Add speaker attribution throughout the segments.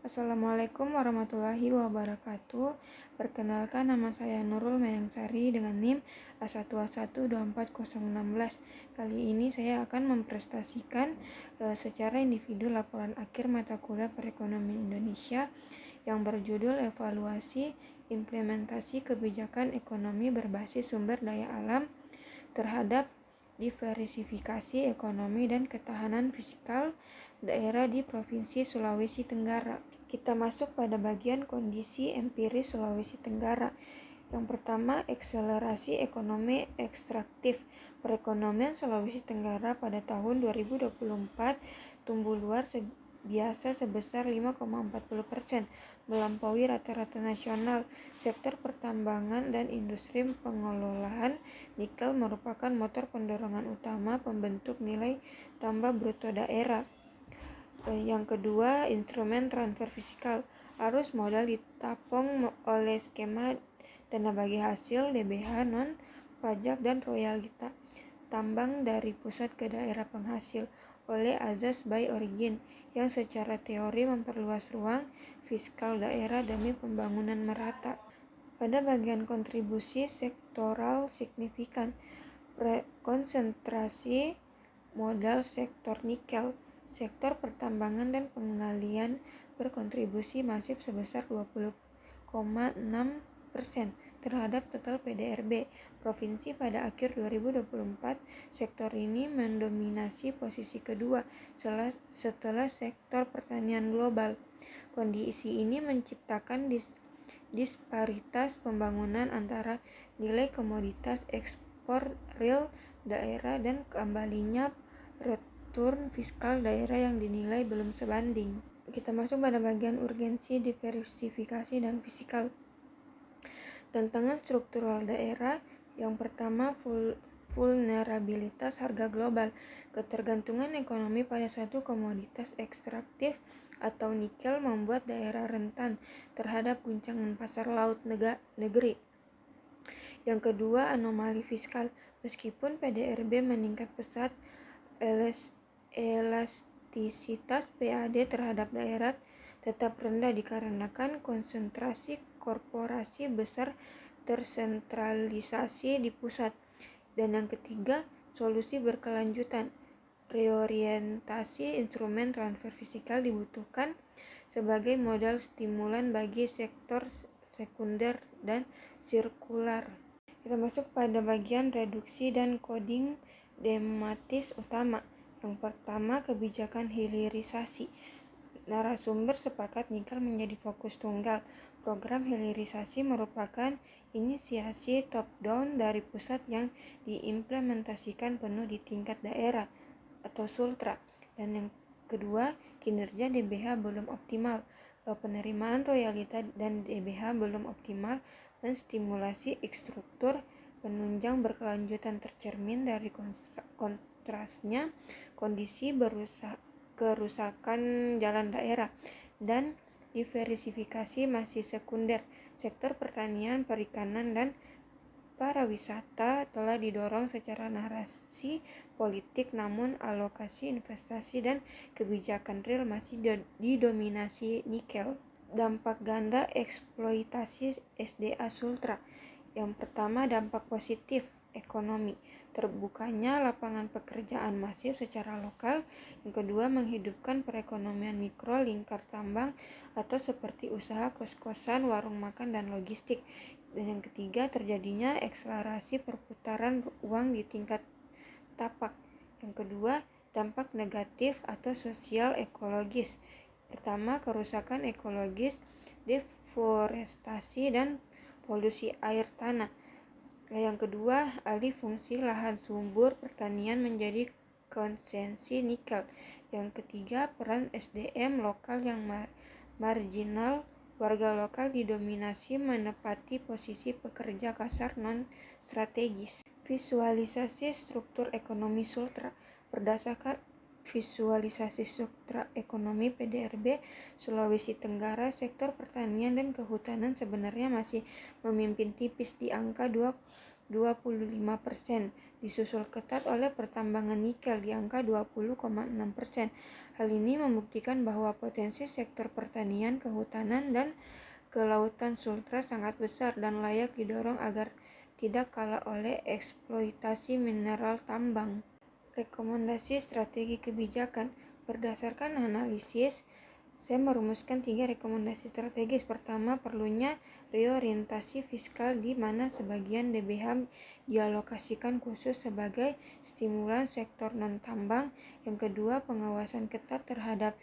Speaker 1: Assalamualaikum warahmatullahi wabarakatuh. Perkenalkan, nama saya Nurul Mayangsari dengan NIM A1A1240016. Kali ini saya akan mempresentasikan secara individu laporan akhir mata kuliah Perekonomian Indonesia yang berjudul Evaluasi Implementasi Kebijakan Ekonomi Berbasis Sumber Daya Alam terhadap diversifikasi ekonomi dan ketahanan fiskal daerah di Provinsi Sulawesi Tenggara. Kita masuk pada bagian kondisi empiris Sulawesi Tenggara. Yang pertama, akselerasi ekonomi ekstraktif. Perekonomian Sulawesi Tenggara pada tahun 2024 tumbuh luar biasa sebesar 5,40%, melampaui rata-rata nasional. Sektor pertambangan dan industri pengolahan nikel merupakan motor pendorongan utama pembentuk nilai tambah bruto daerah. Yang kedua, instrumen transfer fiskal. Arus modal ditapung oleh skema dana bagi hasil, DBH, non pajak dan royalita tambang dari pusat ke daerah penghasil oleh azas by origin yang secara teori memperluas ruang fiskal daerah demi pembangunan merata. Pada bagian kontribusi sektoral signifikan, konsentrasi modal sektor nikel, sektor pertambangan dan penggalian berkontribusi masif sebesar 20,6% terhadap total PDRB provinsi pada akhir 2024. Sektor ini mendominasi posisi kedua setelah sektor pertanian global. Kondisi ini menciptakan disparitas pembangunan antara nilai komoditas ekspor real daerah dan kembalinya return fiskal daerah yang dinilai belum sebanding. Kita masuk pada bagian urgensi diversifikasi dan fiskal. Tantangan struktural daerah. Yang pertama, vulnerabilitas harga global. Ketergantungan ekonomi pada satu komoditas ekstraktif atau nikel membuat daerah rentan terhadap guncangan pasar laut negeri. Yang kedua, anomali fiskal. Meskipun PDRB meningkat pesat, elastisitas PAD terhadap daerah tetap rendah dikarenakan konsentrasi korporasi besar tersentralisasi di pusat. Dan yang ketiga, solusi berkelanjutan. Reorientasi instrumen transfer fiskal dibutuhkan sebagai modal stimulan bagi sektor sekunder dan sirkular. Kita masuk pada bagian reduksi dan coding tematis utama. Yang pertama, kebijakan hilirisasi. Narasumber sepakat nikel menjadi fokus tunggal. Program hilirisasi merupakan inisiasi top-down dari pusat yang diimplementasikan penuh di tingkat daerah atau sultra. Dan yang kedua, kinerja DBH belum optimal. Penerimaan royalita dan DBH belum optimal menstimulasi struktur penunjang berkelanjutan tercermin dari kontrasnya kondisi kerusakan jalan daerah dan diversifikasi masih sekunder. Sektor pertanian, perikanan, dan pariwisata telah didorong secara narasi politik, namun alokasi investasi dan kebijakan real masih didominasi nikel. Dampak ganda eksploitasi SDA Sultra. Yang pertama, dampak positif ekonomi. Terbukanya lapangan pekerjaan masif secara lokal. Yang kedua, menghidupkan perekonomian mikro lingkar tambang atau seperti usaha kos-kosan, warung makan, dan logistik. Dan yang ketiga, terjadinya akselerasi perputaran uang di tingkat tapak. Yang kedua, dampak negatif atau sosial ekologis. Pertama, kerusakan ekologis, deforestasi, dan polusi air tanah. Yang kedua, alih fungsi lahan subur pertanian menjadi konsesi nikel. Yang ketiga, peran SDM lokal yang marginal. Warga lokal didominasi menepati posisi pekerja kasar non-strategis. Visualisasi struktur ekonomi Sultra. Berdasarkan visualisasi struktur ekonomi PDRB Sulawesi Tenggara, sektor pertanian dan kehutanan sebenarnya masih memimpin tipis di angka 25%. disusul ketat oleh pertambangan nikel di angka 20,6%. Hal ini membuktikan bahwa potensi sektor pertanian, kehutanan, dan kelautan Sultra sangat besar dan layak didorong agar tidak kalah oleh eksploitasi mineral tambang. Rekomendasi strategi kebijakan. Berdasarkan analisis, saya merumuskan 3 rekomendasi strategis. Pertama, perlunya reorientasi fiskal di mana sebagian DBH dialokasikan khusus sebagai stimulan sektor non-tambang. Yang kedua, pengawasan ketat terhadap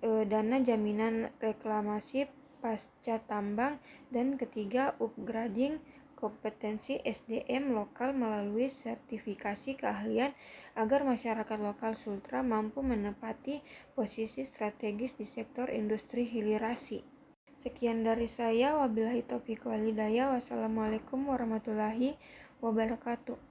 Speaker 1: dana jaminan reklamasi pasca tambang. Dan ketiga, upgrading kompetensi SDM lokal melalui sertifikasi keahlian agar masyarakat lokal Sultra mampu menempati posisi strategis di sektor industri hilirisasi. Sekian dari saya, wabillahi taufiq wal hidayah. Wassalamualaikum warahmatullahi wabarakatuh.